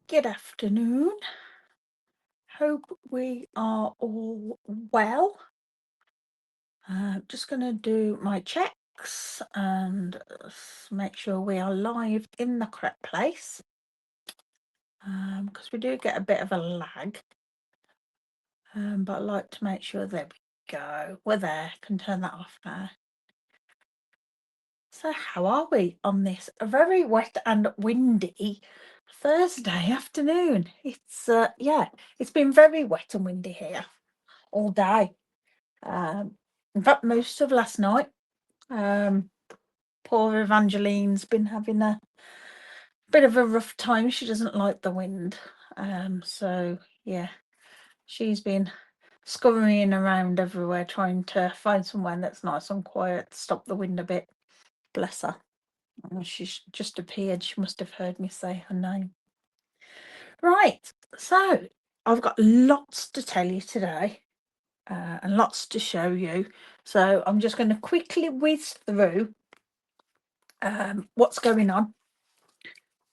Good afternoon. Hope we are all well. Just going to do my checks and make sure we are live in the correct place because we do get a bit of a lag. But I like to make sure there we go. We're there. Can turn that off now. So how are we on this very wet and windy Thursday afternoon? It's it's been very wet and windy here all day. In fact, most of last night. Poor Evangeline's been having a bit of a rough time. She doesn't like the wind. So yeah, she's been scurrying around everywhere trying to find somewhere that's nice and quiet to stop the wind a bit. Bless her. She's just appeared. She must have heard me say her name. Right, so I've got lots to tell you today. And lots to show you. So I'm just going to quickly whiz through what's going on.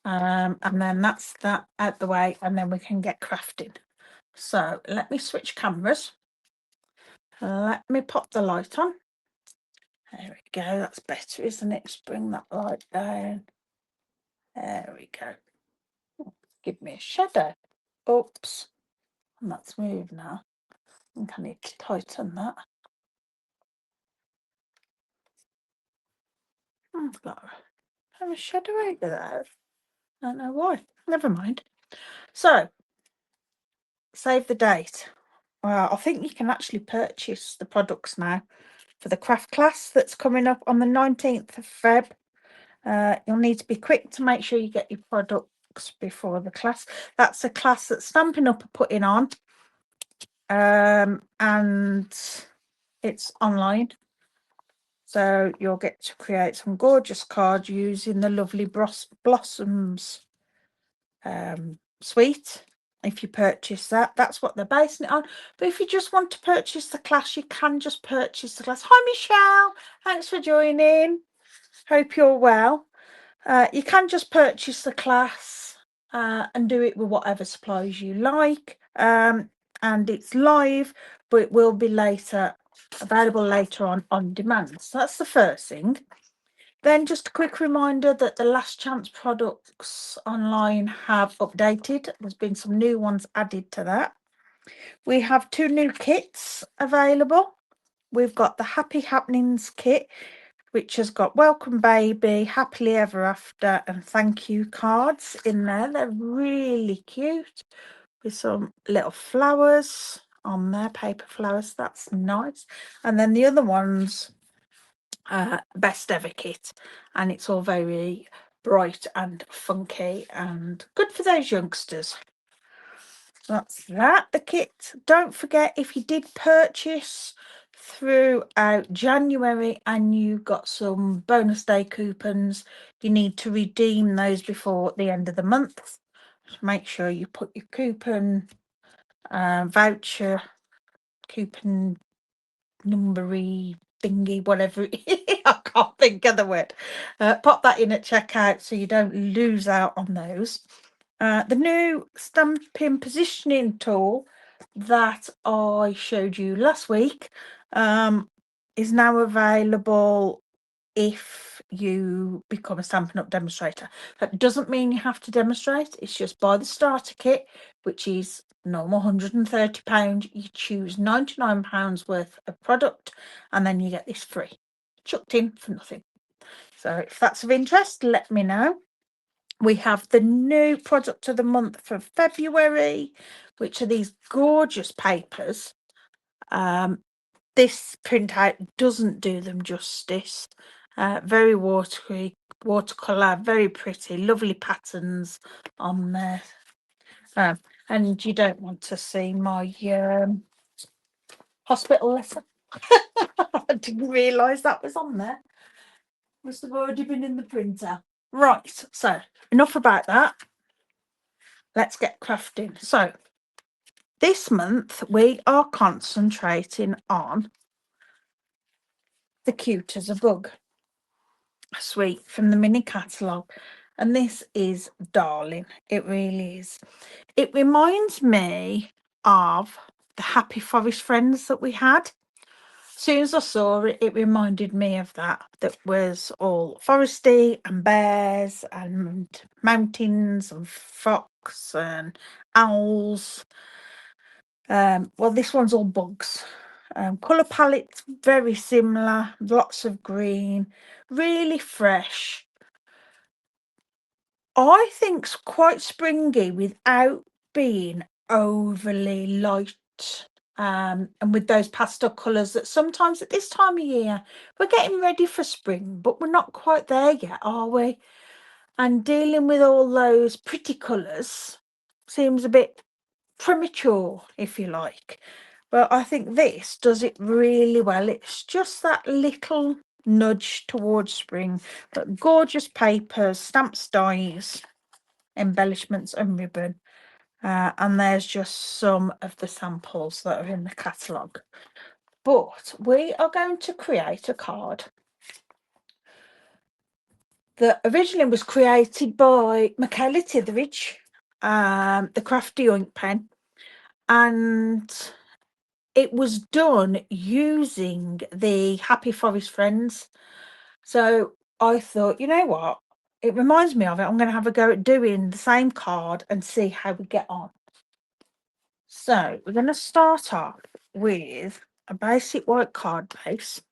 And then that's that out the way, and then we can get crafting. So let me switch cameras. Let me pop the light on. There we go. That's better, isn't it? Just bring that light down. There we go. Give me a shadow. Oops. And that's moved now. I think I need to tighten that. I've got a shadow over there. I don't know why. Never mind. So, save the date. Well, I think you can actually purchase the products now for the craft class that's coming up on the 19th of Feb. You'll need to be quick to make sure you get your products before the class. That's a class that Stampin' Up are putting on. And it's online. So you'll get to create some gorgeous cards using the lovely Blossoms suite. If you purchase that, that's what they're basing it on. But if you just want to purchase the class, you can just purchase the class. Hi, Michelle. Thanks for joining. Hope you're well. You can just purchase the class and do it with whatever supplies you like. And it's live, but it will be available later on demand. So that's the first thing. Then just a quick reminder that the last chance products online have updated. There's been some new ones added to that. We have 2 new kits available. We've got the Happy Happenings kit, which has got Welcome Baby, Happily Ever After, and thank you cards in there. They're really cute with some little flowers on there, paper flowers. That's nice. And then the other one's Best Ever kit, and it's all very bright and funky and good for those youngsters. That's that, the kit. Don't forget, if you did purchase throughout January and you got some bonus day coupons, you need to redeem those before the end of the month. Just make sure you put your coupon voucher, coupon numbery thingy, whatever I can't think of the word. Pop that in at checkout so you don't lose out on those. The new stamping positioning tool that I showed you last week is now available if you become a Stampin' Up demonstrator. That doesn't mean you have to demonstrate. It's just buy the starter kit, which is normal £130. You choose £99 worth of product, and then you get this free, chucked in for nothing. So if that's of interest, let me know. We have the new product of the month for February, which are these gorgeous papers. This printout doesn't do them justice. Very watercolor, very pretty, lovely patterns on there. And you don't want to see my hospital letter. I didn't realise that was on there. Must have already been in the printer. Right, so enough about that. Let's get crafting. So this month we are concentrating on the Cute as a Bug suite from the mini catalogue. And this is darling. It really is. It reminds me of the Happy Forest friends that we had. As soon as I saw it, it reminded me of that. That was all foresty and bears and mountains and fox and owls. Well, this one's all bugs. Colour palette's very similar, lots of green, really fresh. I think quite springy without being overly light. And with those pastel colours that sometimes at this time of year, we're getting ready for spring, but we're not quite there yet, are we? And dealing with all those pretty colours seems a bit premature, if you like. But I think this does it really well. It's just that little nudge towards spring, but gorgeous papers, stamps, dies, embellishments and ribbon. And there's just some of the samples that are in the catalogue. But we are going to create a card that originally was created by Michaela Titheridge, the Crafty Ink Pen, and it was done using the Happy Forest friends. So I thought, you know what? It reminds me of it. I'm going to have a go at doing the same card and see how we get on. So we're going to start off with a basic white card base.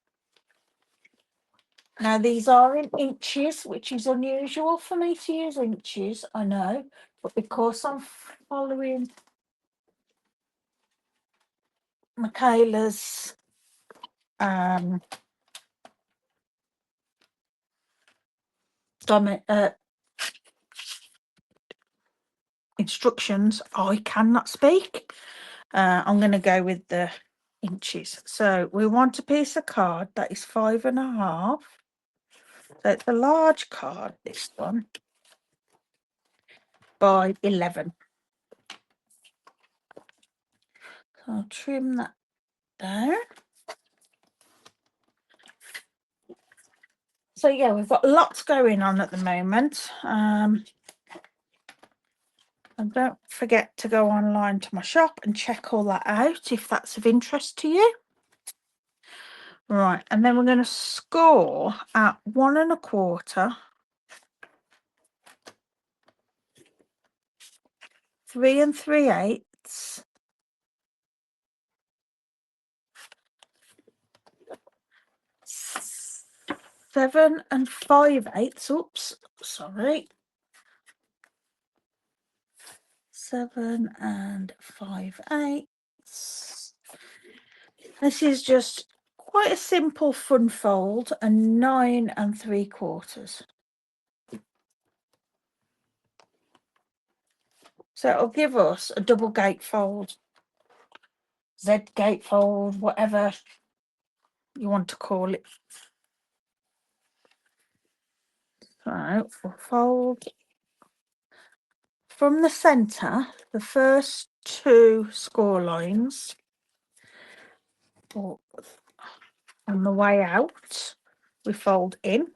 Now these are in inches, which is unusual for me to use inches, I know, but because I'm following Michaela's instructions, I cannot speak. I'm going to go with the inches. So we want a piece of card that is 5.5. So it's a large card, this one, by 11. So I'll trim that down. So yeah, we've got lots going on at the moment. And don't forget to go online to my shop and check all that out if that's of interest to you. Right, and then we're going to score at 1 1/4, 3 3/8, 7 5/8. Oops, sorry. 7 5/8. This is just quite a simple fun fold, and 9 3/4. So it'll give us a double gatefold, Z gatefold, whatever you want to call it. So we'll fold from the centre, the first 2 score lines. On the way out, we fold in,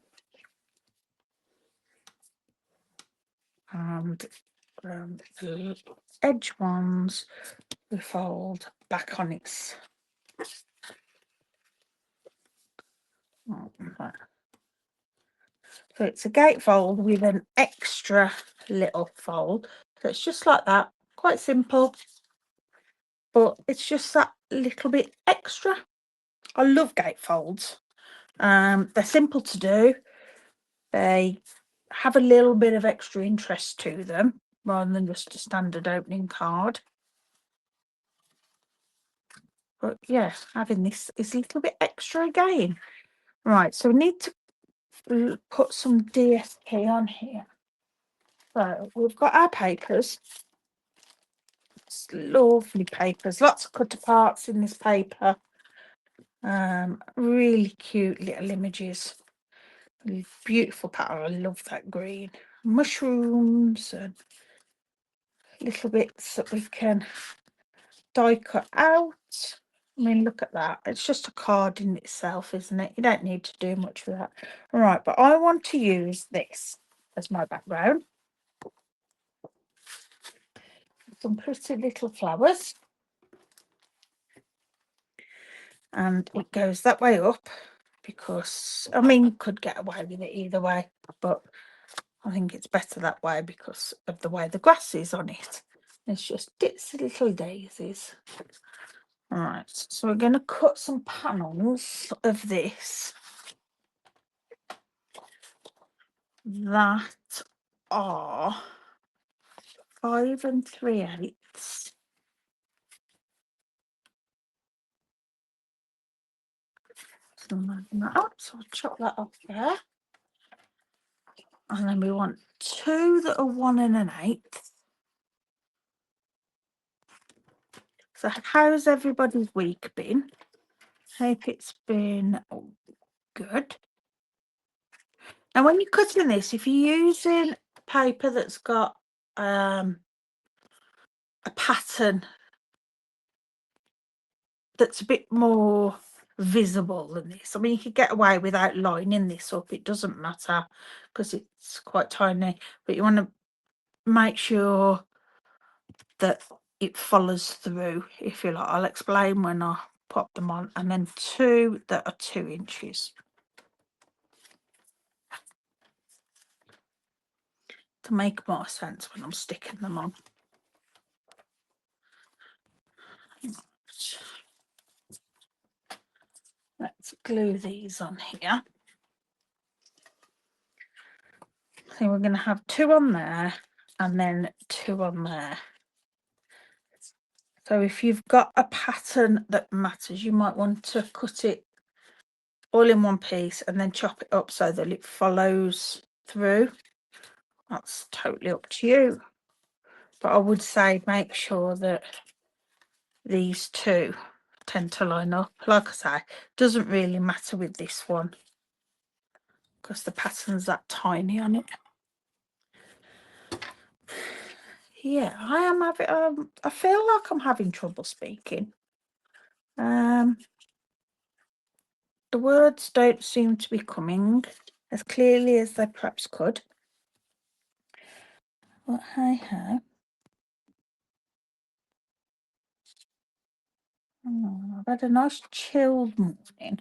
and the edge ones we fold back on its. So it's a gatefold with an extra little fold. So it's just like that, quite simple, but it's just that little bit extra. I love gatefolds. They're simple to do. They have a little bit of extra interest to them rather than just a standard opening card. But yeah, having this is a little bit extra again. Right, so we need to put some DSP on here. So we've got our papers. It's lovely papers, lots of cut aparts in this paper. Really cute little images. Beautiful pattern. I love that green. Mushrooms and little bits that we can die cut out. I mean, look at that. It's just a card in itself, isn't it? You don't need to do much with that. Right, but I want to use this. as my background. Some pretty little flowers. And it goes that way up because, I mean, you could get away with it either way, but I think it's better that way because of the way the grass is on it. It's just itsy little daisies. All right, so we're going to cut some panels of this that are 5 3/8. So I'll chop that off there. And then we want 2 that are 1 1/8. So how's everybody's week been? Hope it's been good. Now when you're cutting this, if you're using paper that's got a pattern that's a bit more visible than this, I mean you could get away without lining this up, it doesn't matter because it's quite tiny, but you want to make sure that it follows through, if you like. I'll explain when I pop them on. And then 2 that are 2 inches to make more sense when I'm sticking them on. Let's glue these on here. So we're going to have 2 on there and then 2 on there. So if you've got a pattern that matters, you might want to cut it all in one piece and then chop it up so that it follows through. That's totally up to you. But I would say make sure that these 2 tend to line up. Like I say, doesn't really matter with this one because the pattern's that tiny on it. Yeah, I am having. I feel like I'm having trouble speaking. The words don't seem to be coming as clearly as they perhaps could. But hey ho. Oh, I've had a nice chilled morning.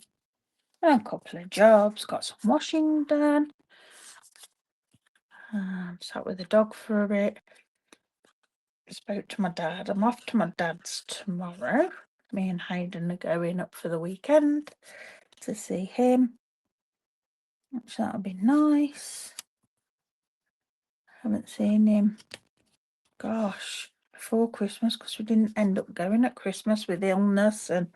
A couple of jobs, got some washing done. Sat with the dog for a bit. Spoke to my dad. I'm off to my dad's tomorrow. Me and Hayden are going up for the weekend to see him, which that'll be nice. Haven't seen him, gosh, before Christmas because we didn't end up going at Christmas with illness and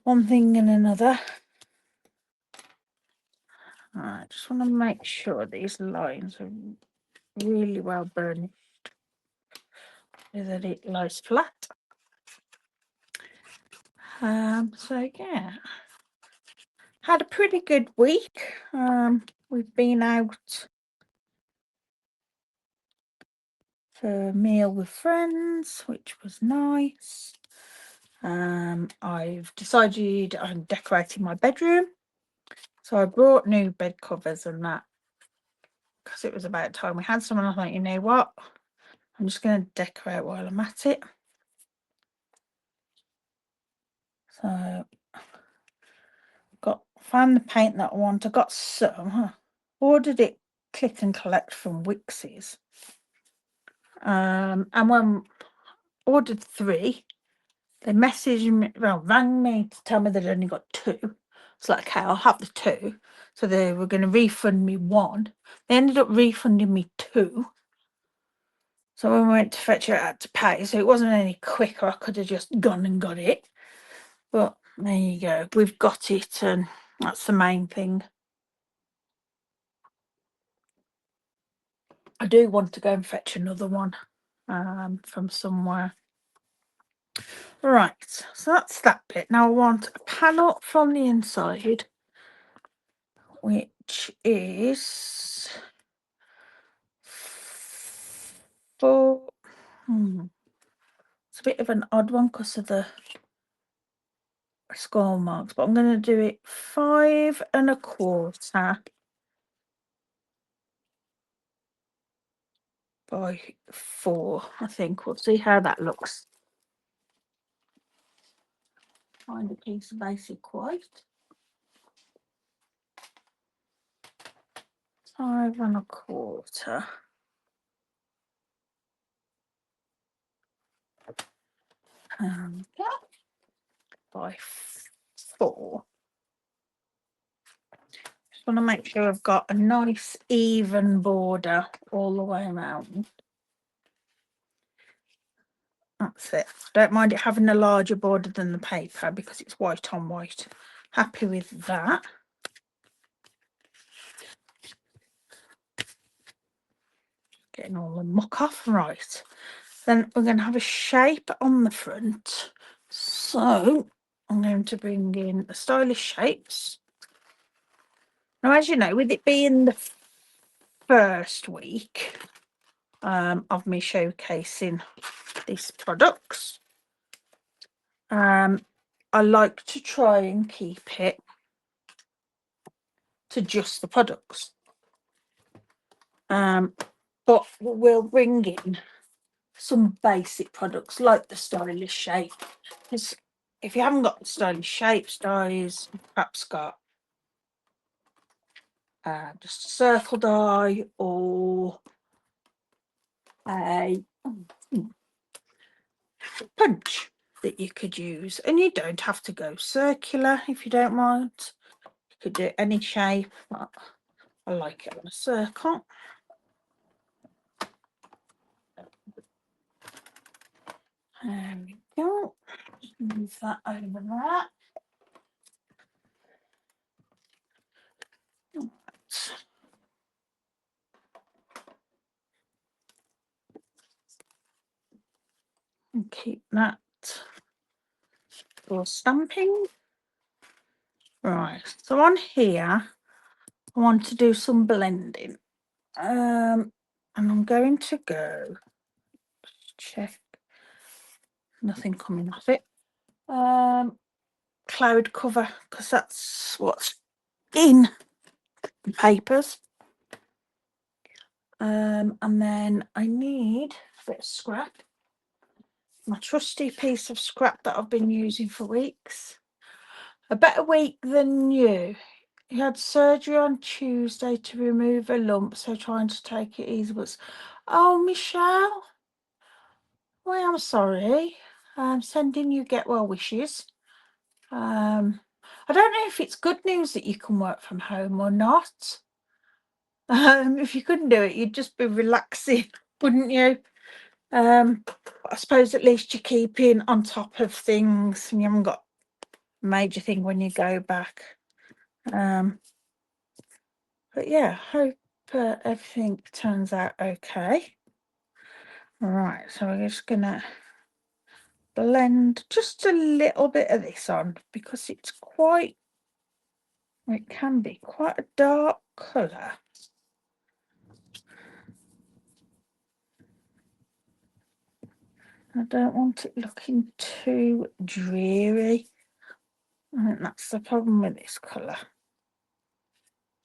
one thing and another. I just want to make sure these lines are really well burnished so that it lies flat. So yeah, had a pretty good week. We've been out for a meal with friends, which was nice. I've decided I'm decorating my bedroom, so I brought new bed covers and that because it was about time we had some, and I thought, you know what, I'm just going to decorate while I'm at it. So found the paint that I want. I got some. Ordered it click and collect from Wix's. And when ordered 3, they messaged me, well, rang me to tell me they'd only got 2. It's like, okay, I'll have the 2. So they were going to refund me 1. They ended up refunding me 2. So when we went to fetch it, I had to pay. So it wasn't any quicker. I could have just gone and got it. But there you go. We've got it, and that's the main thing. I do want to go and fetch another one from somewhere. Right, so that's that bit. Now I want a panel from the inside, which is for it's a bit of an odd one because of the score marks, but I'm going to do it 5 1/4 by 4, I think. We'll see how that looks. Find a piece of basic white. 5 1/4. Yeah, by 4. Just want to make sure I've got a nice even border all the way around. That's it. Don't mind it having a larger border than the paper because it's white on white. Happy with that. Getting all the muck off. Right. Then we're going to have a shape on the front. So I'm going to bring in the stylish shapes. Now, as you know, with it being the first week of me showcasing these products, I like to try and keep it to just the products. But we'll bring in some basic products like the stylish shape. Because if you haven't got the stylish shapes, dies, perhaps got just a circle die or a punch that you could use. And you don't have to go circular if you don't mind. You could do any shape. I like it on a circle. There we go. Just move that over there. And keep that for stamping. Right, so on here, I want to do some blending. And I'm going to go check nothing coming off it. Cloud cover, because that's what's in the papers. And then I need a bit of scrap. My trusty piece of scrap that I've been using for weeks. A better week than you. He had surgery on Tuesday to remove a lump, so trying to take it easy. But oh, Michelle, I am sorry. I'm sending you get well wishes. I don't know if it's good news that you can work from home or not. If you couldn't do it, you'd just be relaxing, wouldn't you? I suppose at least you're keeping on top of things and you haven't got a major thing when you go back. But yeah, hope everything turns out okay. All right, so we're just gonna blend just a little bit of this on because it's quite, it can be quite a dark colour. I don't want it looking too dreary. I think that's the problem with this colour.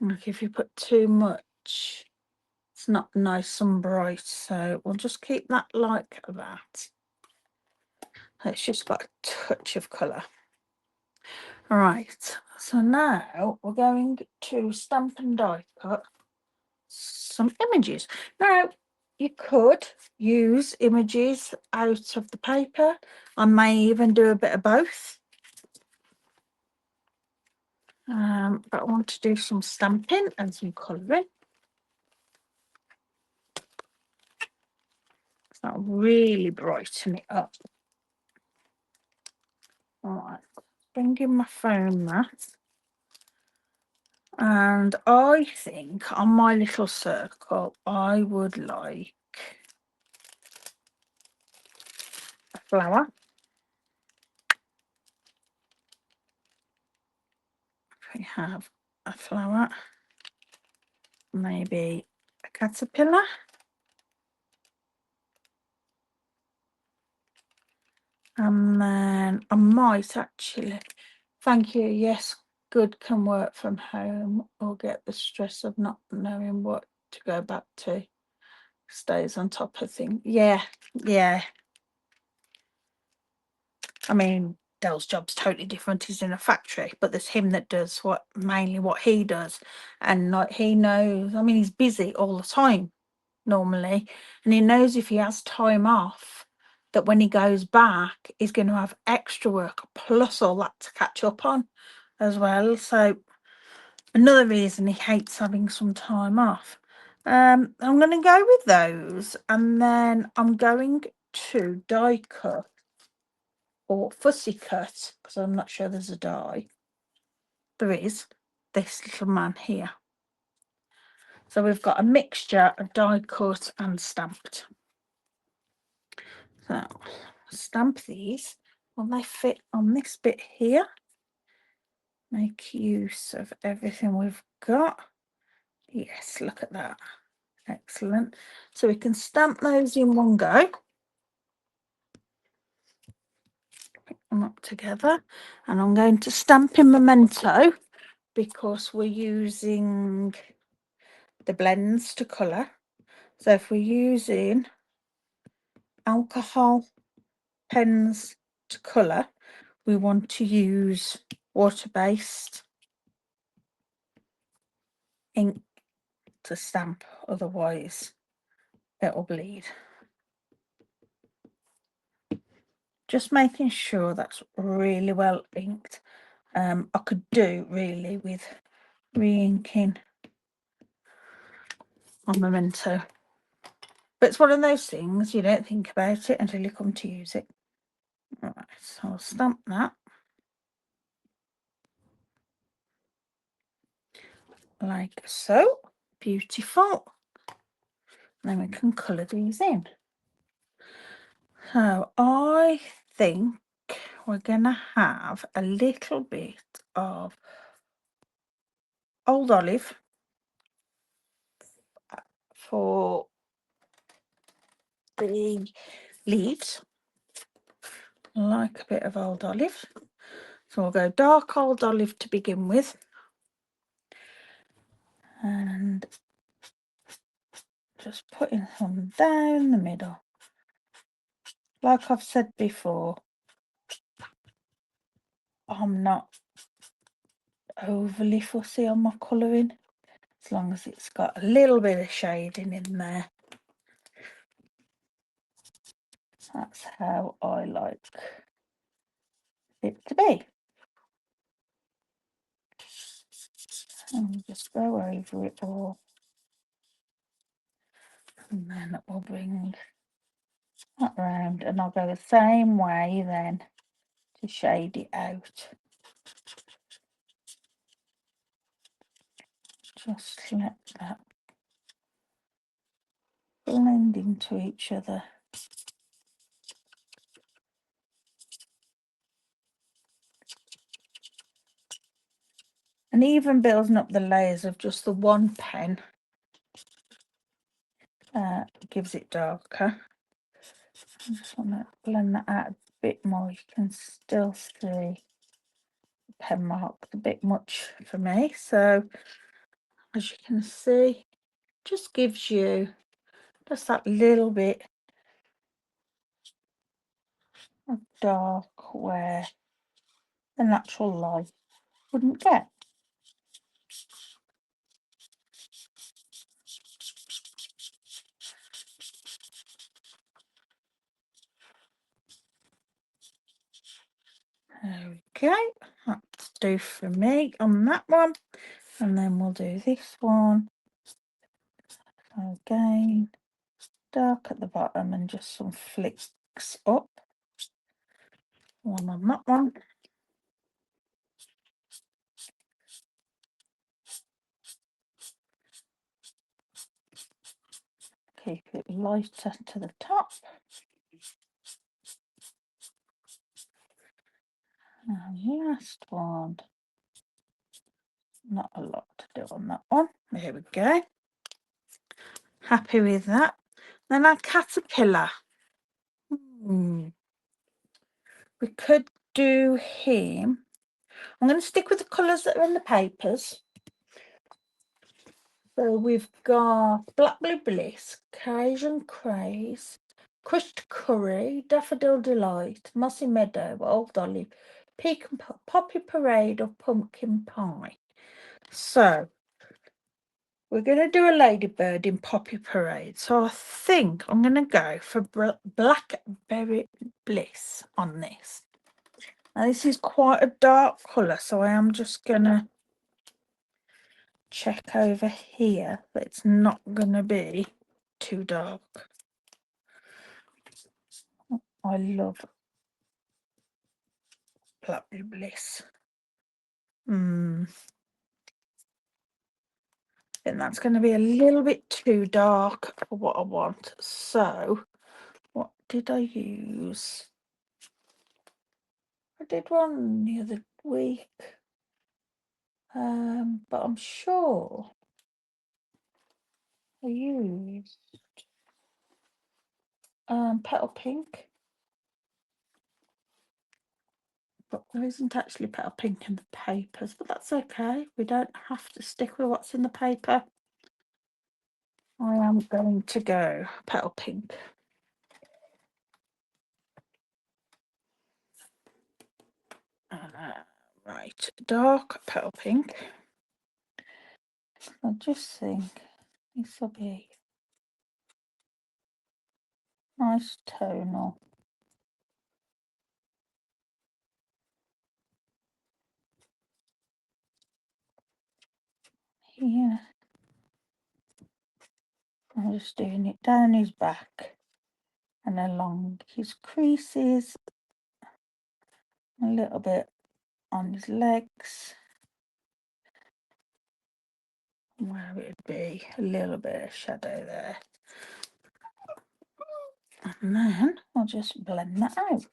Like if you put too much, it's not nice and bright. So we'll just keep that like that. It's just got a touch of colour. All right, so now we're going to stamp and die cut some images. Now, you could use images out of the paper. I may even do a bit of both. But I want to do some stamping and some colouring. That'll really brighten it up. All right, bring in my foam mat. And I think on my little circle, I would like a flower. We have a flower, maybe a caterpillar. And then I might actually, thank you, yes, good can work from home or get the stress of not knowing what to go back to. stays on top of things. Yeah, yeah. I mean, Dell's job's totally different. He's in a factory, but there's him that does mainly what he does. And like he knows, I mean, he's busy all the time normally. And he knows if he has time off, that when he goes back, he's going to have extra work plus all that to catch up on as well. So another reason he hates having some time off. I'm going to go with those, and then I'm going to die cut or fussy cut, because I'm not sure there's a die. There is this little man here. So we've got a mixture of die cut and stamped. So stamp these. Will they fit on this bit here? Make use of everything we've got. Yes, look at that. Excellent. So we can stamp those in one go. Pick them up together. And I'm going to stamp in Memento because we're using the blends to colour. So if we're using alcohol pens to colour, we want to use water-based ink to stamp, otherwise it'll bleed. Just making sure that's really well inked. I could do really with re-inking on Memento, but it's one of those things you don't think about it until you come to use it. Right, so I'll stamp that like so. Beautiful. Then we can colour these in. So I think we're gonna have a little bit of old olive for the leaves. I like a bit of old olive, so we'll go dark old olive to begin with, and just putting some down the middle. Like I've said before, I'm not overly fussy on my colouring, as long as it's got a little bit of shading in there. That's how I like it to be. And just go over it all, and then we'll bring that round, and I'll go the same way then to shade it out. Just let that blend into each other. And even building up the layers of just the one pen gives it darker. I just want to blend that out a bit more. You can still see the pen mark a bit much for me. So as you can see, just gives you just that little bit of dark where the natural light wouldn't get. There we go. That's do for me on that one. And then we'll do this one. Again, dark at the bottom and just some flicks up. One on that one. Keep it lighter to the top. And last one. Not a lot to do on that one. There we go. Happy with that. Then our caterpillar. We could do him. I'm going to stick with the colours that are in the papers. So we've got Black Blue Bliss, Cajun Craze, Crushed Curry, Daffodil Delight, Mossy Meadow, Old Olive, Pecan Poppy Parade, or Pumpkin Pie. So we're going to do a ladybird in Poppy Parade. So I think I'm going to go for Blackberry Bliss on this. Now this is quite a dark colour, so I am just going to check over here that it's not going to be too dark. I love Blackberry Bliss. And that's going to be a little bit too dark for what I want. So what did I use? I did one the other week, but I'm sure I used Petal Pink, but there isn't actually Petal Pink in the papers, but that's okay. We don't have to stick with what's in the paper. I am going to go Petal Pink. Right, dark Petal Pink. I just think this will be nice tonal. Here, I'm just doing it down his back and along his creases, a little bit on his legs, where it would be a little bit of shadow there. And then I'll just blend that out.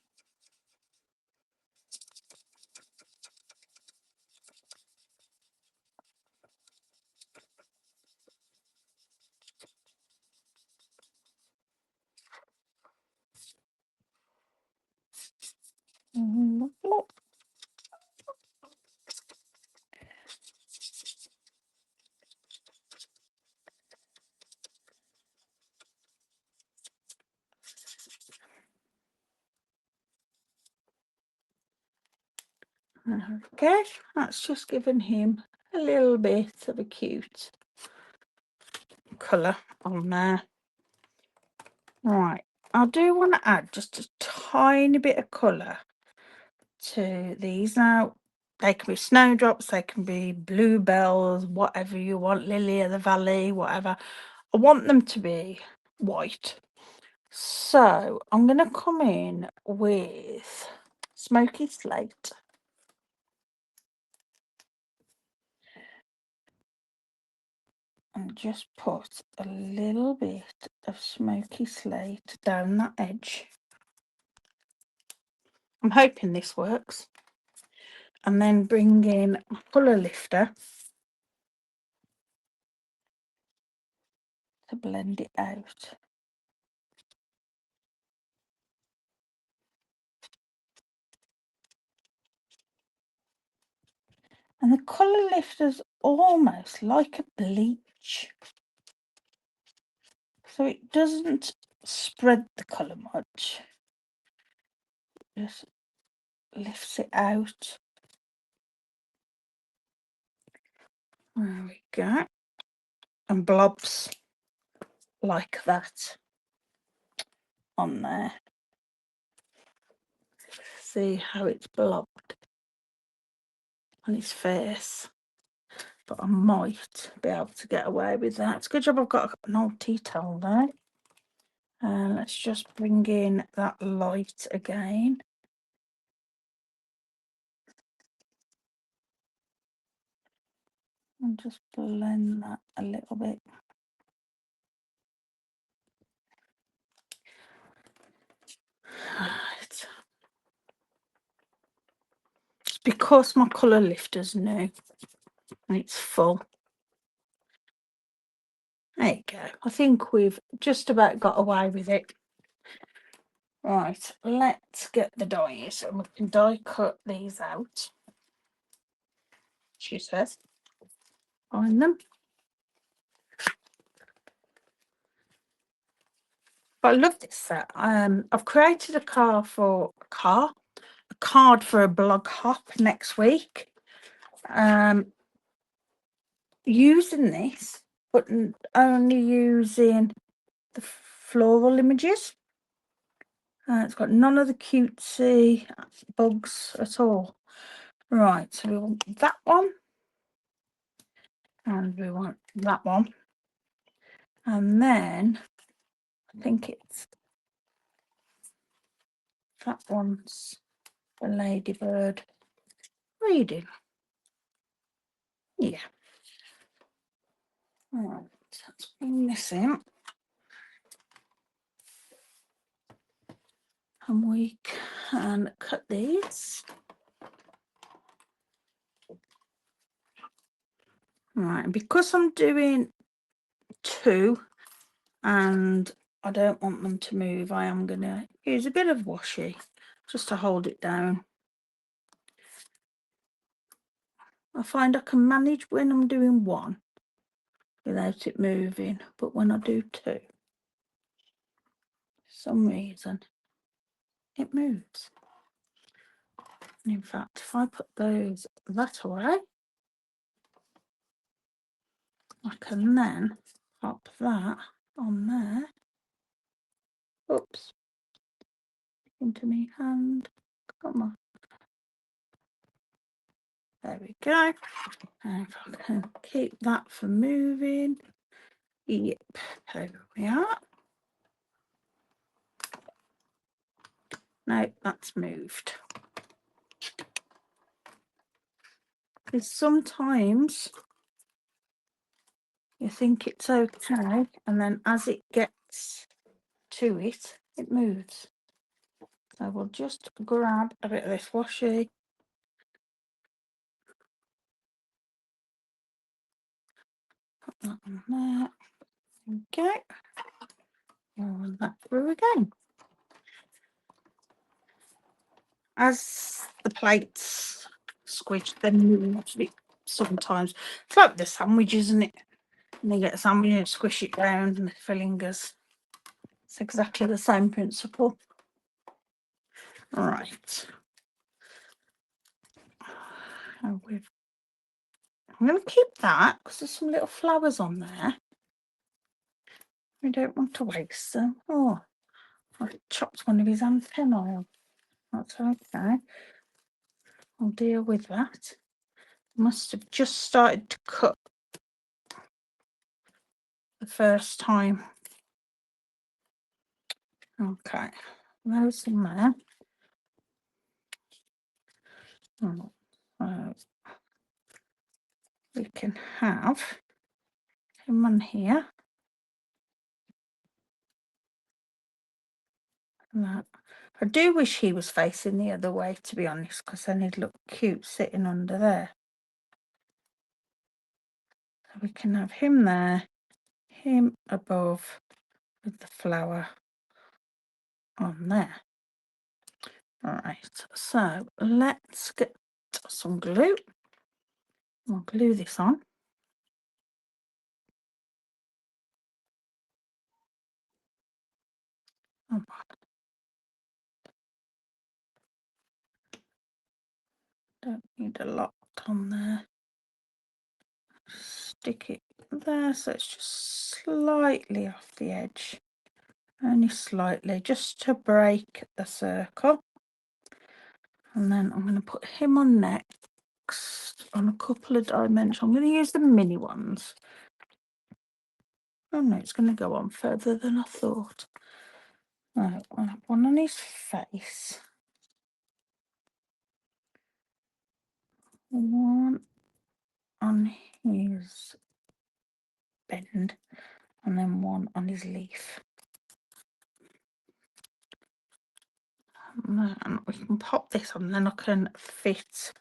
Lovely. Okay, that's just given him a little bit of a cute colour on there. Right, I do want to add just a tiny bit of colour to these. Now, they can be snowdrops, they can be bluebells, whatever you want, lily of the valley, whatever. I want them to be white. So I'm going to come in with Smoky Slate. And just put a little bit of Smoky Slate down that edge. I'm hoping this works. And then bring in my colour lifter to blend it out. And the colour lifter's almost like a bleach. So it doesn't spread the colour much. Just lifts it out. There we go. And blobs like that on there. See how it's blobbed on his face. But I might be able to get away with that. It's a good job I've got an old tea towel there. And let's just bring in that light again. And just blend that a little bit. Right. It's because my colour lifter's new and it's full. There you go. I think we've just about got away with it. Right, let's get the dies and we can die cut these out. She says. Find them. But I love this set. I've created a card for a blog hop next week. Using this, but only using the floral images. It's got none of the cutesy bugs at all. Right, so we want that one, and we want that one, and then I think it's that one's the ladybird reading. Yeah. Right, let's bring this in. And we can cut these. Right, and because I'm doing 2 and I don't want them to move, I am going to use a bit of washi just to hold it down. I find I can manage when I'm doing 1 without it moving, but when I do 2, for some reason it moves. And in fact, if I put those that way, I can then pop that on there. Oops, into my hand. Come on. There we go. And if I can keep that from moving. Yep, there we are. No, that's moved. Because sometimes you think it's okay, and then as it gets to it, it moves. So we'll just grab a bit of this washi. Put that on there. Okay. Roll that through again. As the plates squidge, they move sometimes. It's like the sandwich, isn't it? And you get a sandwich and squish it down and the filling goes. It's exactly the same principle. Right. I'm going to keep that because there's some little flowers on there. We don't want to waste them. Oh, I chopped one of his antennae. That's okay. I'll deal with that. Must have just started to cut the first time. Okay, those in there. We can have him on here. That. I do wish he was facing the other way, to be honest, because then he'd look cute sitting under there. So we can have him there, him above with the flower on there. All right, so let's get some glue. We'll glue this on. Oh, don't need a lot on there. Stick it there so it's just slightly off the edge, only slightly, just to break the circle. And then I'm going to put him on next on a couple of dimensions. I'm going to use the mini ones. Oh no, it's going to go on further than I thought. Right, I'll have one on his face, one on his bend, and then one on his leaf. And then we can pop this on, then I can fit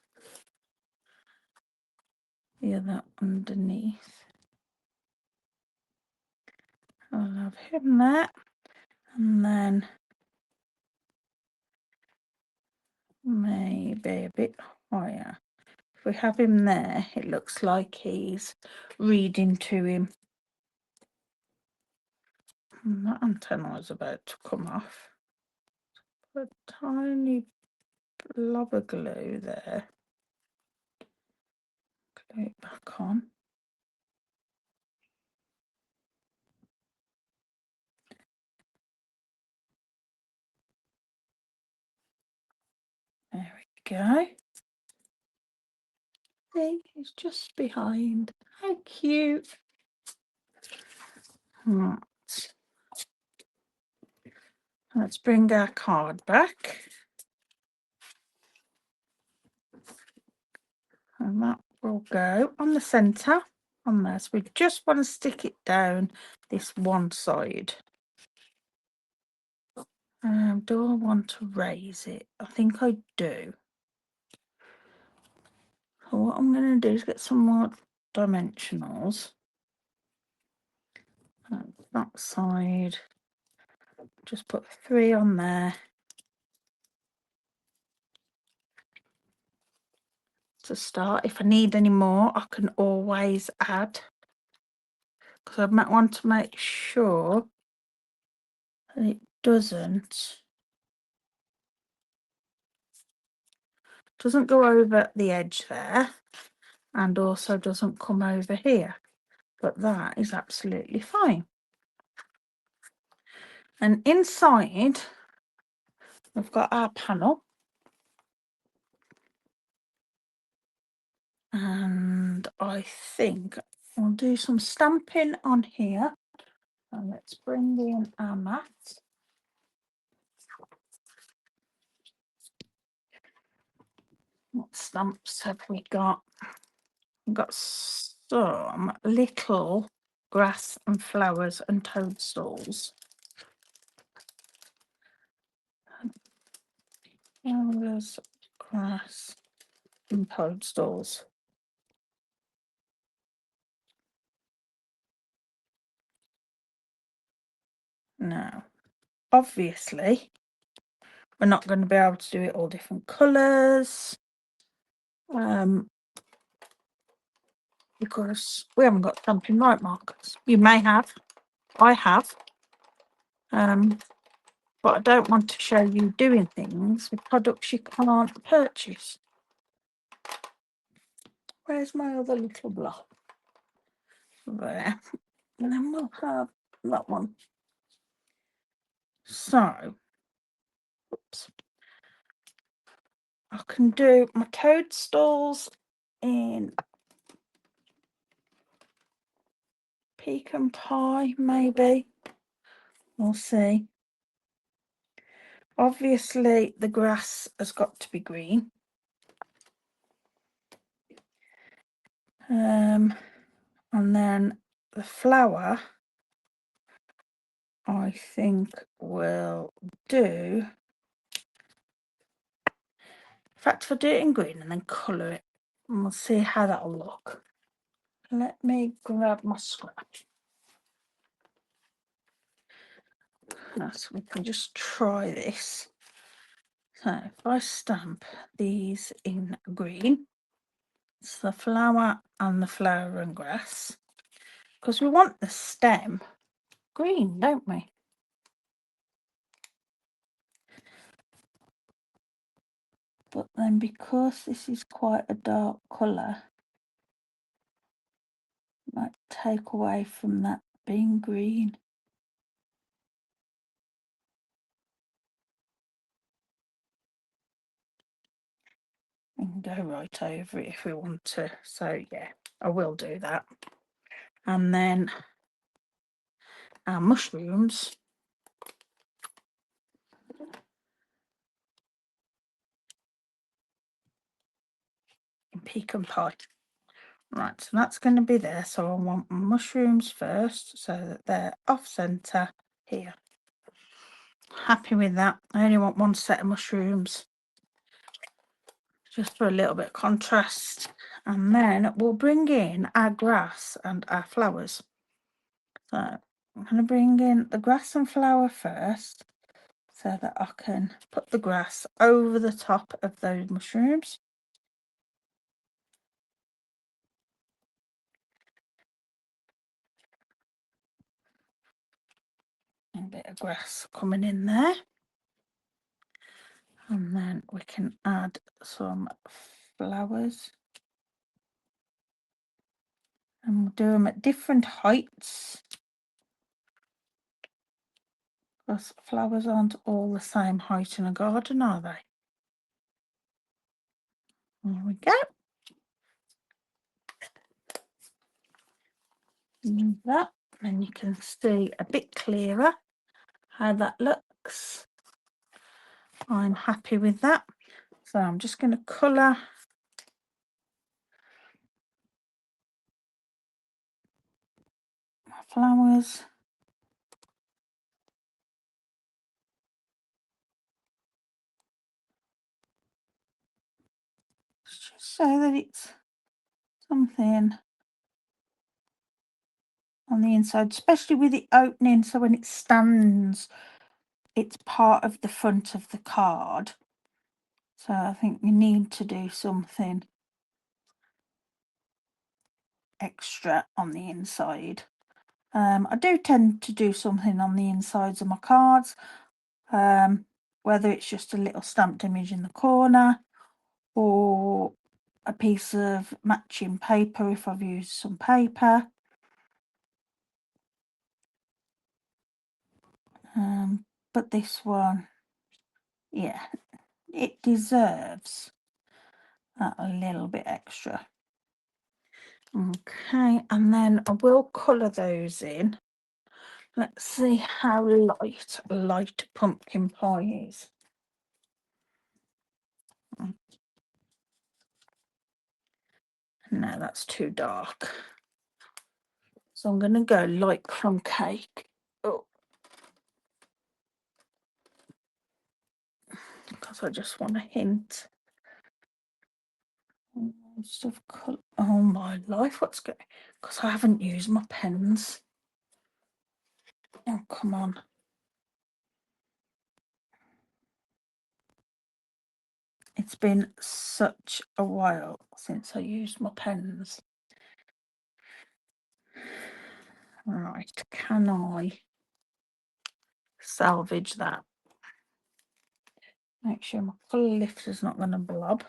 the other underneath. I'll have him there, and then maybe a bit higher. If we have him there, it looks like he's reading to him. And that antenna is about to come off. Put a tiny blob of glue there. Glue it back on. There we go. See, it's just behind. How cute. Right. Let's bring our card back. And that will go on the centre on there. So we just want to stick it down this one side. Do I want to raise it? I think I do. So what I'm going to do is get some more dimensionals. That side, just put 3 on there. To start. If I need any more, I can always add, because I might want to make sure that it doesn't go over the edge there, and also doesn't come over here, but that is absolutely fine. And inside we've got our panel, and I think I'll do some stamping on here. And let's bring in our mat. What stamps have we got? We've got some little grass and flowers and toadstools. Flowers, grass and toadstools. Now, obviously, we're not going to be able to do it all different colours. Because we haven't got Stampin' Right markers. You may have. I have. But I don't want to show you doing things with products you can't purchase. Where's my other little block? There. And then we'll have that one. So, oops. I can do my toadstools in pecan pie, maybe. We'll see. Obviously, the grass has got to be green. And then the flower, I think will do. In fact, if I do it in green and then colour it, and we'll see how that'll look. Let me grab my scratch. So we can just try this. So if I stamp these in green, it's the flower and the flower and grass, because we want the stem green, don't we? But then because this is quite a dark colour, it might take away from that being green. We can go right over it if we want to. So yeah, I will do that. And then our mushrooms. In pecan pie. Right, so that's going to be there. So I want my mushrooms first, so that they're off centre here. Happy with that. I only want one set of mushrooms, just for a little bit of contrast. And then we'll bring in our grass and our flowers. So I'm going to bring in the grass and flower first, so that I can put the grass over the top of those mushrooms. bit of grass coming in there. And then we can add some flowers. And we'll do them at different heights, because flowers aren't all the same height in a garden, are they? There we go. Move that, and you can see a bit clearer how that looks. I'm happy with that. So I'm just going to colour my flowers. Just so that it's something on the inside, especially with it opening, so when it stands, it's part of the front of the card. So I think we need to do something extra on the inside. I do tend to do something on the insides of my cards, whether it's just a little stamped image in the corner or a piece of matching paper if I've used some paper. But this one, yeah, it deserves that a little bit extra. Okay, and then I will colour those in. Let's see how light pumpkin pie is. No, that's too dark. So I'm going to go light crumb cake. Oh, because I just want a hint. Stuff. Oh my life, what's going? Because I haven't used my pens. Oh, come on. It's been such a while since I used my pens. Right, can I salvage that? Make sure my colour lifter's not going to blob.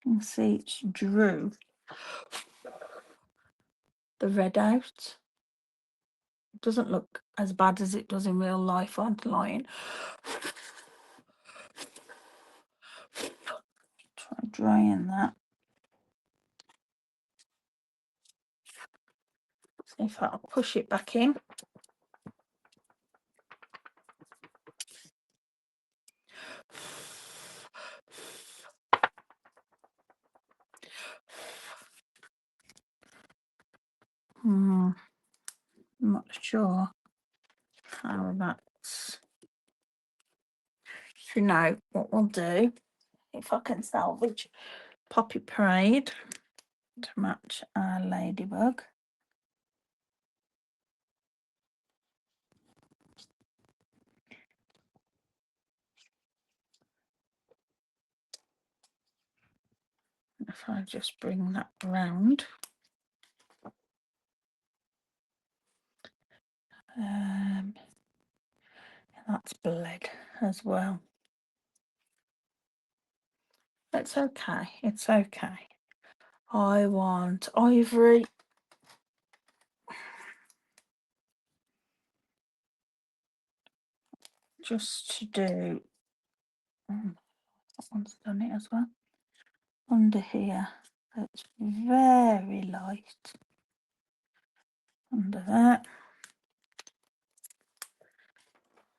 You can see it's drew the red out. It doesn't look as bad as it does in real life, aren't lying. Try drying that. See if I'll push it back in. I'm not sure how that's. You know what we'll do, if I can salvage Poppy Parade to match our ladybug. If I just bring that round. That's bled as well. It's okay. It's okay. I want ivory. Just to do. That one's done it as well. Under here, that's very light. Under that.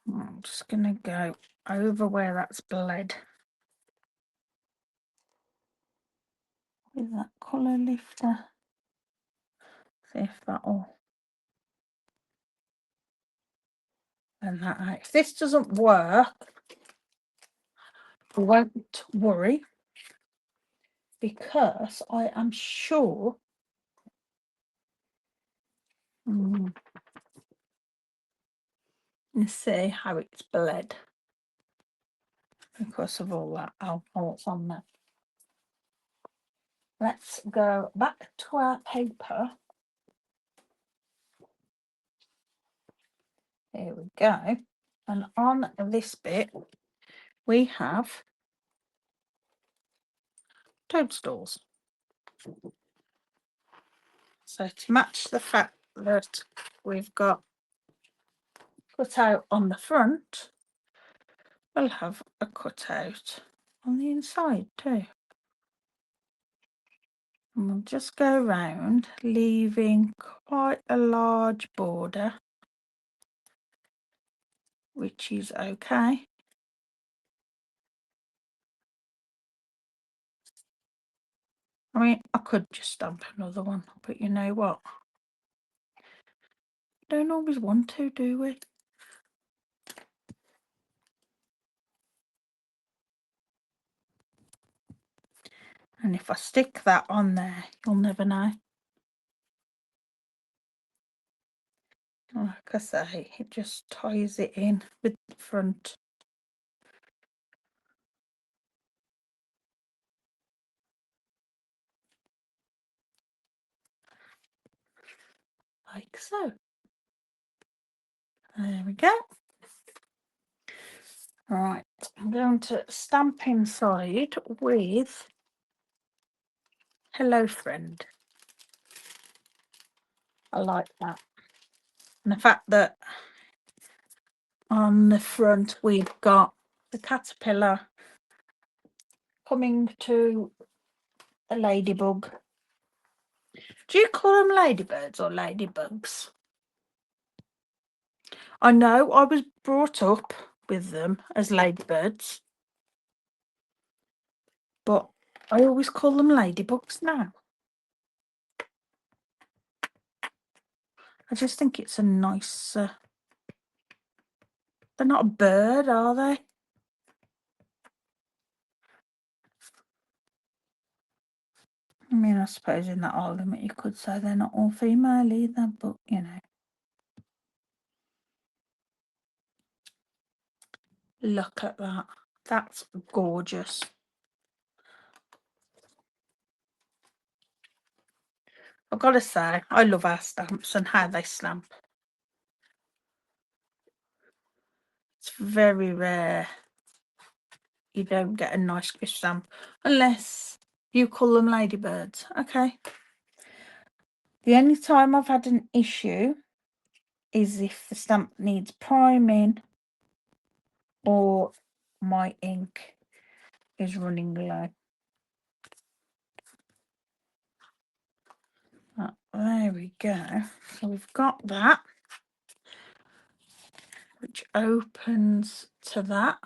I'm just going to go over where that's bled with that colour lifter. See if that'll blend that out. If this doesn't work, I won't worry, because I am sure you see how it's bled because of all that alcohol that's on there. Let's go back to our paper Here we go. And on this bit, we have toadstools. So to match the fact that we've got cut out on the front, we'll have a cutout on the inside too. And we'll just go round, leaving quite a large border, which is okay. I mean, I could just stamp another one, but you know what? Don't always want to, do we? And if I stick that on there, you'll never know. Like I say, it just ties it in with the front. Like so. There we go. Right, I'm going to stamp inside with Hello Friend. I like that. And the fact that on the front we've got the caterpillar coming to a ladybug. Do you call them ladybirds or ladybugs? I know I was brought up with them as ladybirds, but I always call them ladybugs now. I just think it's a nice... they're not a bird, are they? I mean, I suppose in that argument you could say they're not all female either, but you know. Look at that. That's gorgeous. I've got to say, I love our stamps and how they stamp. It's very rare you don't get a nice crisp stamp unless you call them ladybirds. Okay. The only time I've had an issue is if the stamp needs priming or my ink is running low. There we go. So we've got that, which opens to that.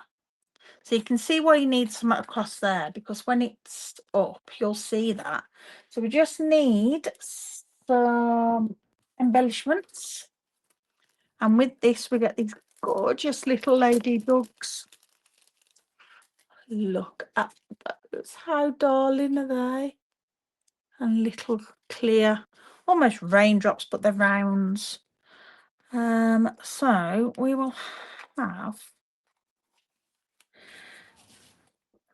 So you can see why you need something across there, because when it's up, you'll see that. So we just need some embellishments. And with this, we get these gorgeous little ladybugs. Look at those. How darling are they? And little clear, almost raindrops, but they're rounds. So we will have...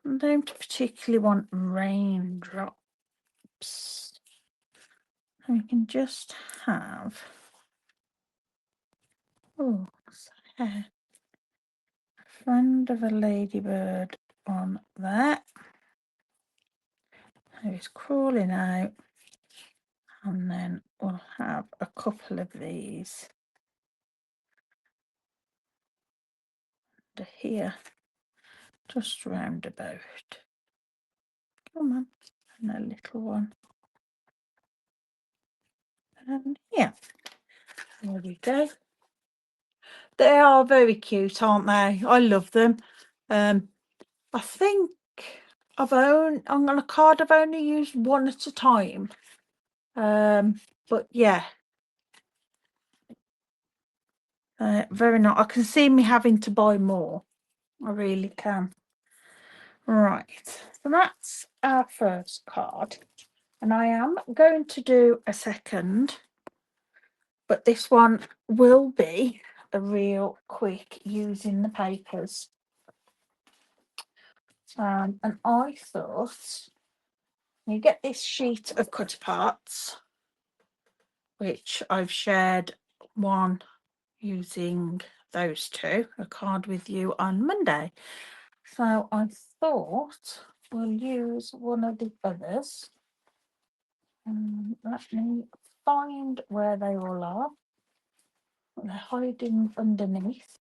I don't particularly want raindrops. And we can just have... oh, a friend of a ladybird on there. Who's crawling out. And then we'll have a couple of these under here, just round about. Come on, and a little one. And yeah, there we go. They are very cute, aren't they? I love them. I think on a card I've only used one at a time. But yeah, very nice. I can see me having to buy more. I really can. Right, so that's our first card, and I am going to do a second, but this one will be a real quick using the papers. And I thought you get this sheet of cut parts, which I've shared one using those two, a card with you on Monday. So I thought we'll use one of the others. Let me find where they all are. They're hiding underneath.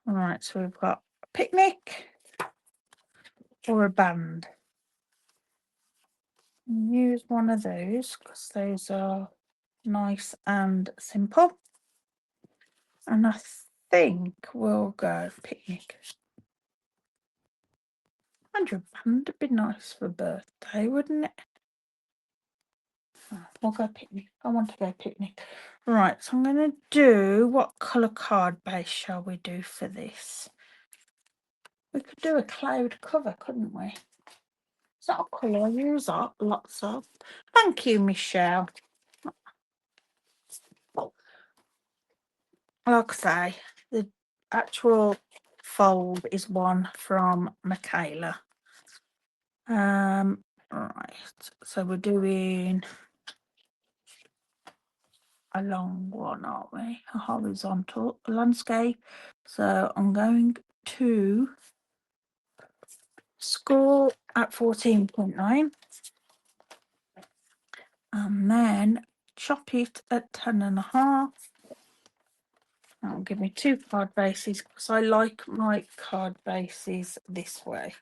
All right, so we've got a picnic or a band. Use one of those because those are nice and simple. And I think we'll go picnic. And your band would be nice for birthday, wouldn't it? We'll go picnic. I want to go picnic. Right, so I'm going to do, what colour card base shall we do for this? We could do a cloud cover, couldn't we? It's not a colour I use up lots of. Thank you, Michelle. Like I say, the actual fold is one from Michaela. Right, so we're doing a long one, aren't we? A horizontal landscape. So I'm going to score at 14.9 and then chop it at 10.5. That'll give me 2 card bases because I like my card bases this way.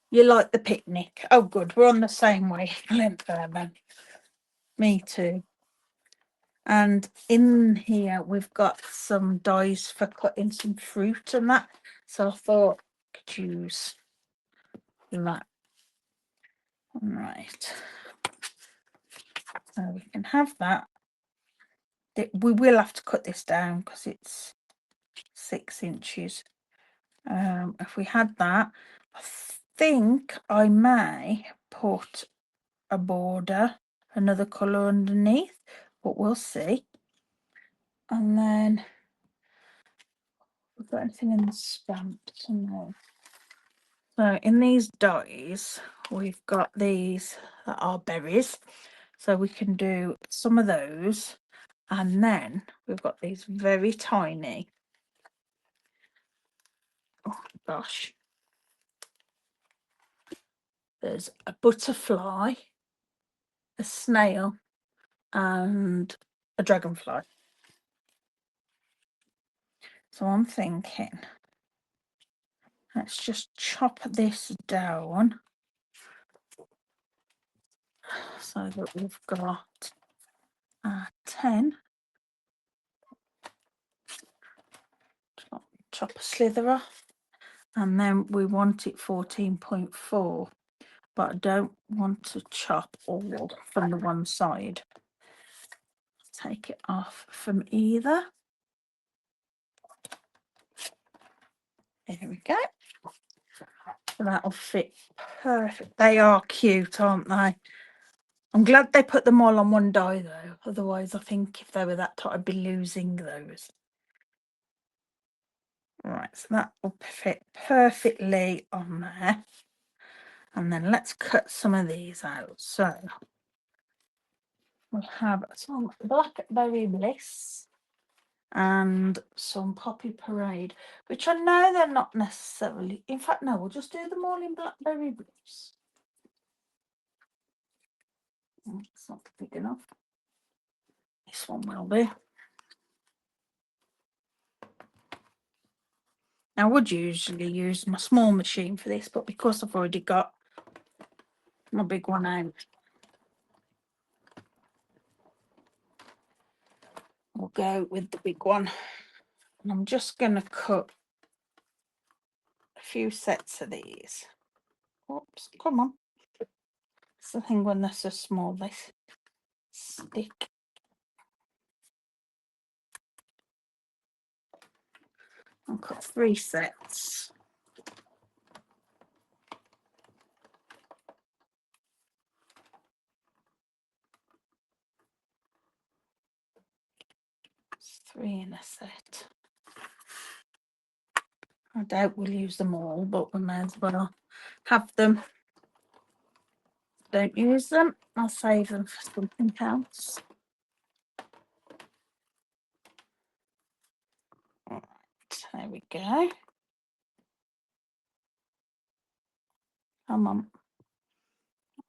You like the picnic? Oh, good. We're on the same wavelength there then. Me too. And in here we've got some dies for cutting some fruit and that. So I thought I could use that. Right. So we can have that. We will have to cut this down because it's 6 inches. If we had that, I think I may put a border, another colour underneath, but we'll see. And then we've got anything in the stamps? No. So in these dies, we've got these that are berries. So we can do some of those. And then we've got these very tiny, oh gosh, there's a butterfly, a snail, and a dragonfly. So I'm thinking, let's just chop this down so that we've got 10. Chop a slither off, and then we want it 14.4, but I don't want to chop all from the one side. Take it off from either. There we go. So that'll fit perfect. They are cute, aren't they? I'm glad they put them all on one die though. Otherwise, I think if they were that tight, I'd be losing those. Right, so that will fit perfectly on there. And then let's cut some of these out. So we'll have some Blackberry Bliss and some Poppy Parade, which I know they're not necessarily. In fact, no, we'll just do them all in Blackberry Bliss. It's not big enough. This one will be. I would usually use my small machine for this, but because I've already got my big one out, we'll go with the big one. And I'm just going to cut a few sets of these. Oops, come on. It's the thing when they're so small, they stick. I'll cut 3 sets. It's 3 in a set. I doubt we'll use them all, but we may as well have them. don't use them. I'll save them for something else. Right, there we go. Come on.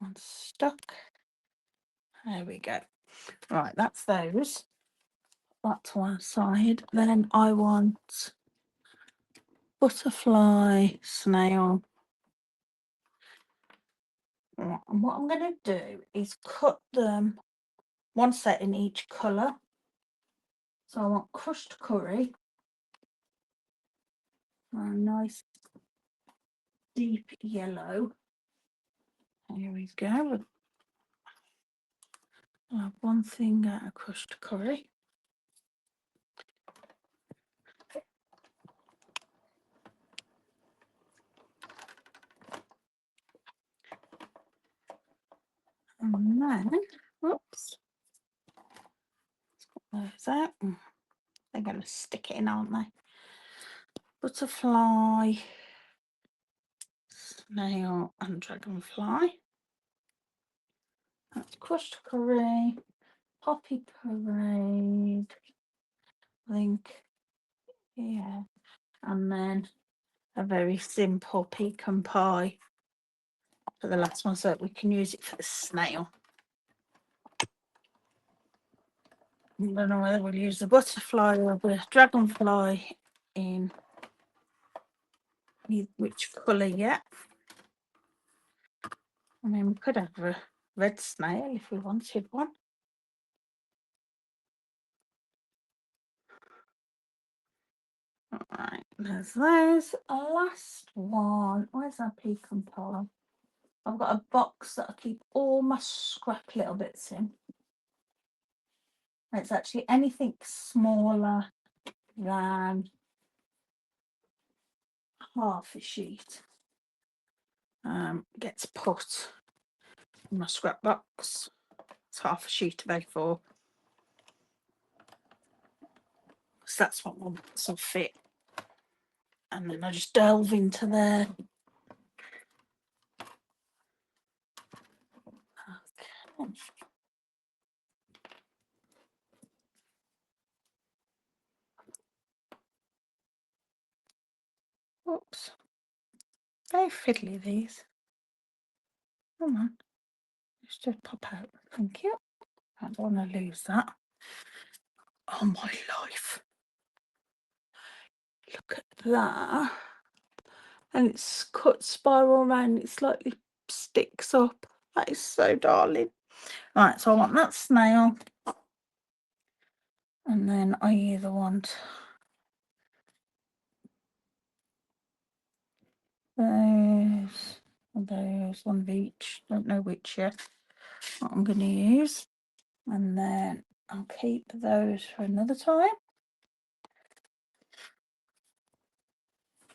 I'm stuck. There we go. Right, that's those. That's one side. Then I want butterfly, snail. Right, and what I'm going to do is cut them one set in each colour. So I want crushed curry, a nice deep yellow. Here we go. I'll have one thing out of crushed curry. And then, whoops, let's cut those out. They're going to stick it in, aren't they? Butterfly, snail, and dragonfly. That's crushed curry, poppy parade, I think, yeah. And then a very simple pecan pie for the last one so that we can use it for the snail. I don't know whether we'll use the butterfly or the dragonfly in which colour yet. I mean, we could have a red snail if we wanted one. Alright, there's those. Last one. Where's our pecan pie? I've got a box that I keep all my scrap little bits in. It's actually anything smaller than half a sheet gets put in my scrap box. It's half a sheet of A4. So that's what my box will fit. And then I just delve into there. Okay. Oops. Very fiddly, these. Come on. Just pop out. Thank you. I don't want to lose that. Oh, my life. Look at that. And it's cut spiral around. It slightly sticks up. That is so darling. Right, so I want that snail. And then I either want those, one of each. Don't know which yet. What I'm going to use. And then I'll keep those for another time.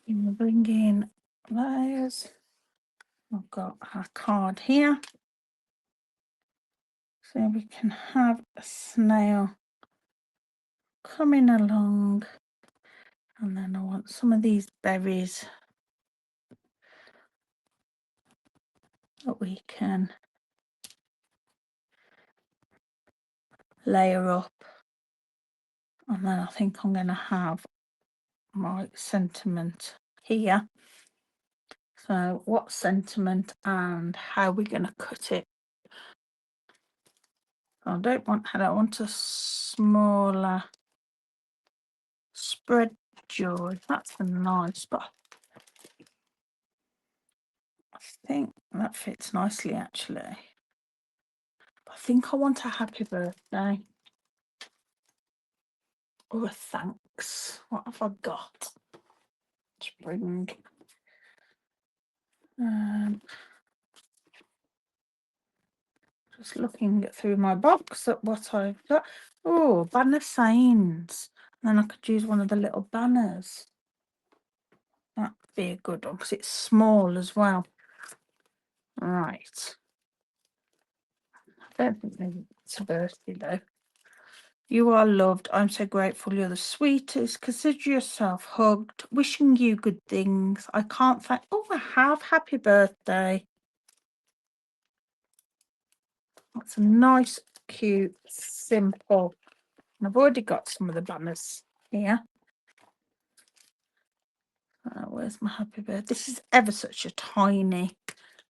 And we'll bring in those. I've got our card here. So we can have a snail coming along. And then I want some of these berries that we can layer up. And then I think I'm going to have my sentiment here. So what sentiment and how we're going to cut it. I don't want a smaller spread joy. That's nice, but I think that fits nicely actually. I think I want a happy birthday or a thanks. What have I got? Spring. Just looking through my box at what I've got. Oh, banner signs. And then I could use one of the little banners. That'd be a good one because it's small as well. Right. I don't think it's a birthday though. You are loved. I'm so grateful. You're the sweetest. Consider yourself hugged. Wishing you good things. I can't thank. Oh, I have. Happy birthday. That's a nice, cute, simple. And I've already got some of the banners here. Where's my happy bird? This is ever such a tiny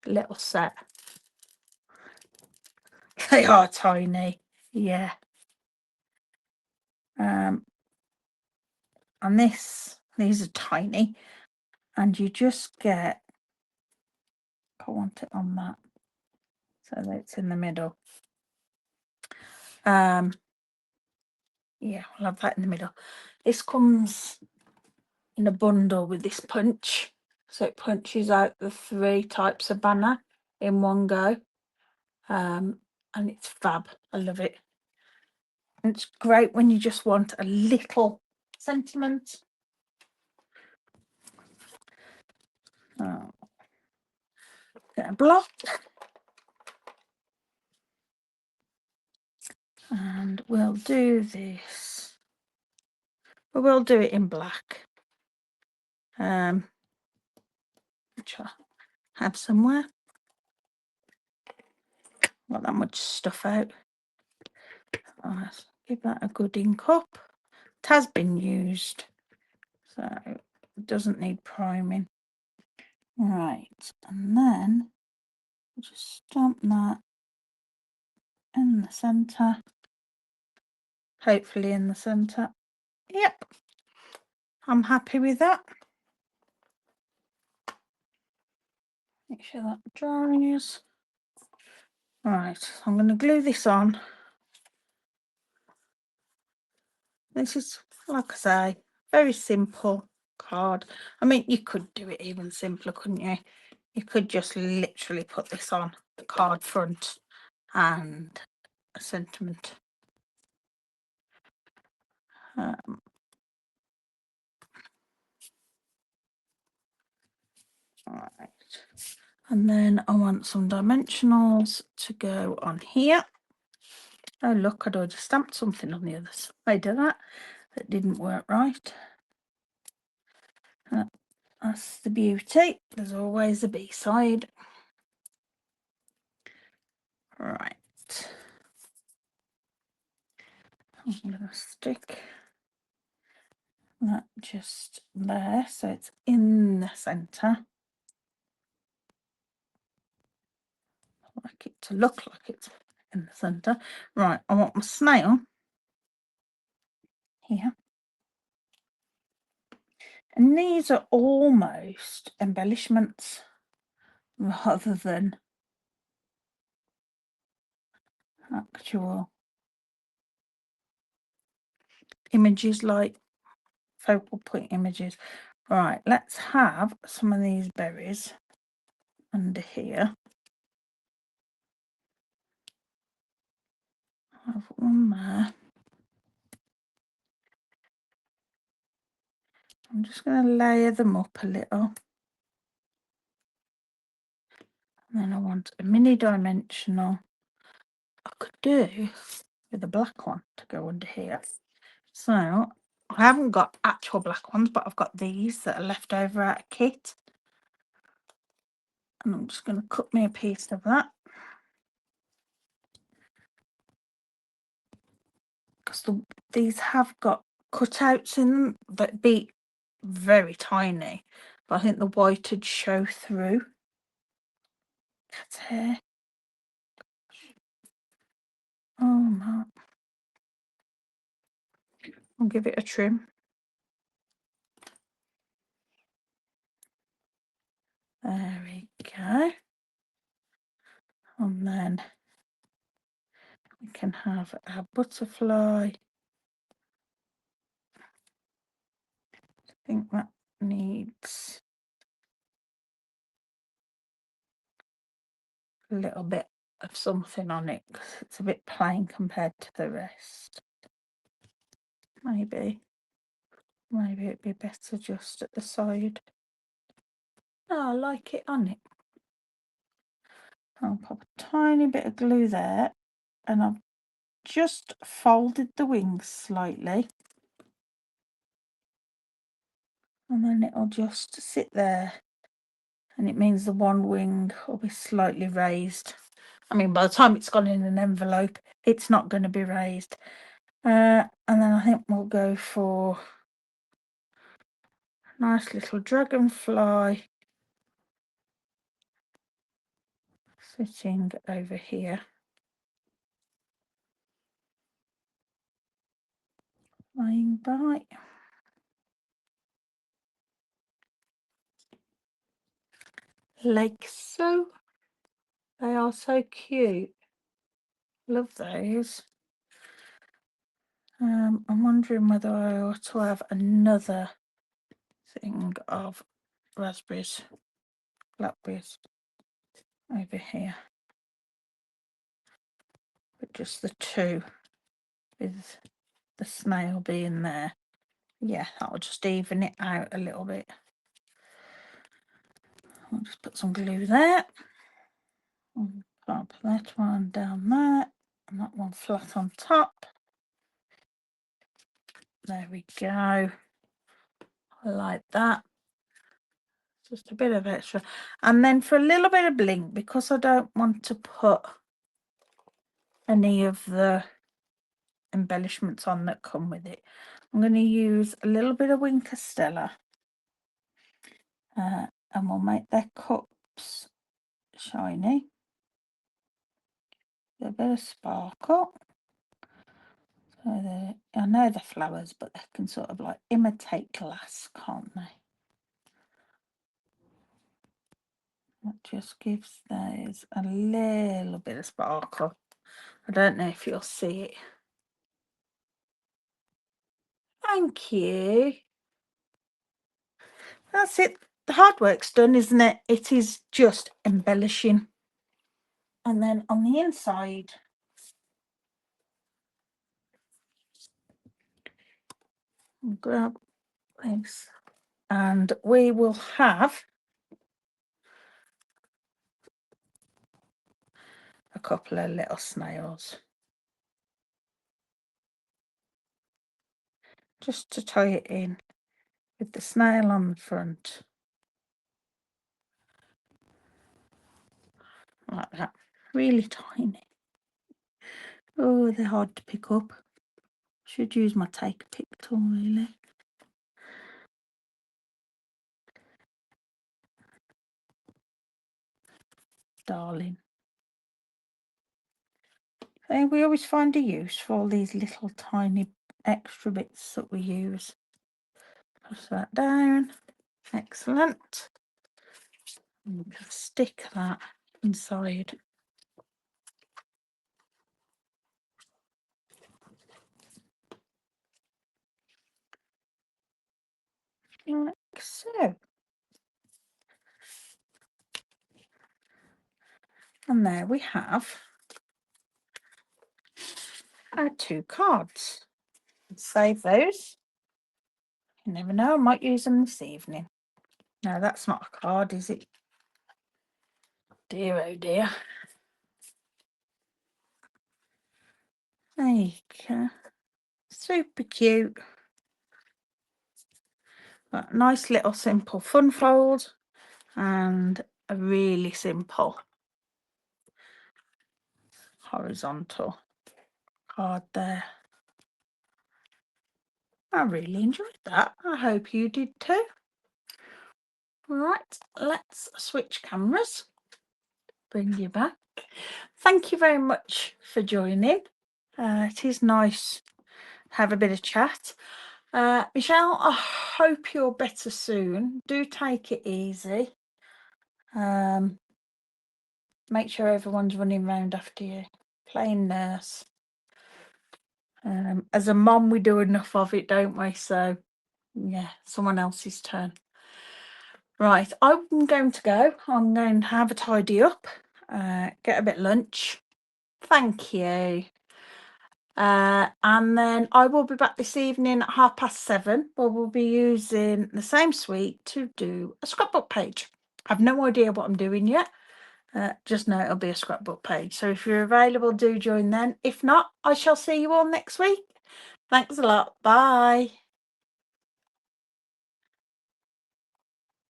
little set. They are tiny, yeah. And these are tiny, and you just get, I want it on that so that it's in the middle. Yeah, we'll have that in the middle. This comes in a bundle with this punch, so it punches out the 3 types of banner in one go. And it's fab. I love it. And it's great when you just want a little sentiment. Get a block, and we'll do this. But we'll do it in black. Which I have somewhere. Not that much stuff out. Let's give that a good ink up. It has been used, so it doesn't need priming. Right, and then just stamp that in the centre. Hopefully in the centre. Yep, I'm happy with that. Make sure that dries. Right, I'm going to glue this on. This is, like I say, very simple card. I mean, you could do it even simpler, couldn't you? You could just literally put this on the card front and a sentiment. Right. And then I want some dimensionals to go on here. Oh, look, I'd already stamped something on the other side of that. That didn't work right. That's the beauty. There's always a B-side. Right. I'm going to stick that just there so it's in the centre. I like it to look like it's in the centre. Right, I want my snail here. And these are almost embellishments rather than actual images, like focal point images. Right, let's have some of these berries under here. Have one there. I'm just going to layer them up a little. And then I want a mini dimensional. I could do with a black one to go under here. So I haven't got actual black ones, but I've got these that are left over out of kit. And I'm just going to cut me a piece of that. Because these have got cutouts in them that be very tiny. But I think the white would show through. That's hair. Oh no. I'll give it a trim. There we go. And then we can have a butterfly. I think that needs a little bit of something on it because it's a bit plain compared to the rest. Maybe it'd be better just at the side. Oh, I like it on it. I'll pop a tiny bit of glue there, and I've just folded the wings slightly, and then it'll just sit there, and it means the one wing will be slightly raised I mean, by the time it's gone in an envelope, it's not going to be raised. And then I think we'll go for a nice little dragonfly sitting over here. Flying by. Like so. They are so cute. Love those. I'm wondering whether I ought to have another thing of raspberries, blackberries over here. But just the two with the snail being there. Yeah, that'll just even it out a little bit. I'll just put some glue there. Pop that one down there, and that one flat on top. There we go. Like that. Just a bit of extra. And then for a little bit of blink, because I don't want to put any of the embellishments on that come with it, I'm going to use a little bit of Wink Stella, and we'll make their cups shiny. A bit of sparkle. So I know they're flowers, but they can sort of like imitate glass, can't they? That just gives those a little bit of sparkle. I don't know if you'll see it. Thank you. That's it. The hard work's done, isn't it? It is just embellishing. And then on the inside, grab this, and we will have a couple of little snails. Just to tie it in with the snail on the front. Like that. Really tiny. Oh, they're hard to pick up. Should use my take a pick tool, really. Darling. And we always find a use for all these little tiny extra bits that we use. Push that down. Excellent. And just stick that inside. Like so. And there we have our 2 cards. Save those. You never know, I might use them this evening. No, that's not a card, is it? Dear, oh dear. There you go. Super cute. Got a nice little simple fun fold and a really simple horizontal card there. I really enjoyed that. I hope you did too. Right, let's switch cameras. Bring you back. Thank you very much for joining. It is nice to have a bit of chat. Michelle, I hope you're better soon. Do take it easy. Make sure everyone's running around after you, playing nurse. As a mom, we do enough of it, don't we? So, yeah, someone else's turn. Right, I'm going to go. I'm going to have a tidy up, get a bit of lunch. Thank you. And then I will be back this evening at 7:30, where we'll be using the same suite to do a scrapbook page. I've no idea what I'm doing yet. Just know it'll be a scrapbook page. So if you're available, do join then. If not, I shall see you all next week. Thanks a lot. Bye.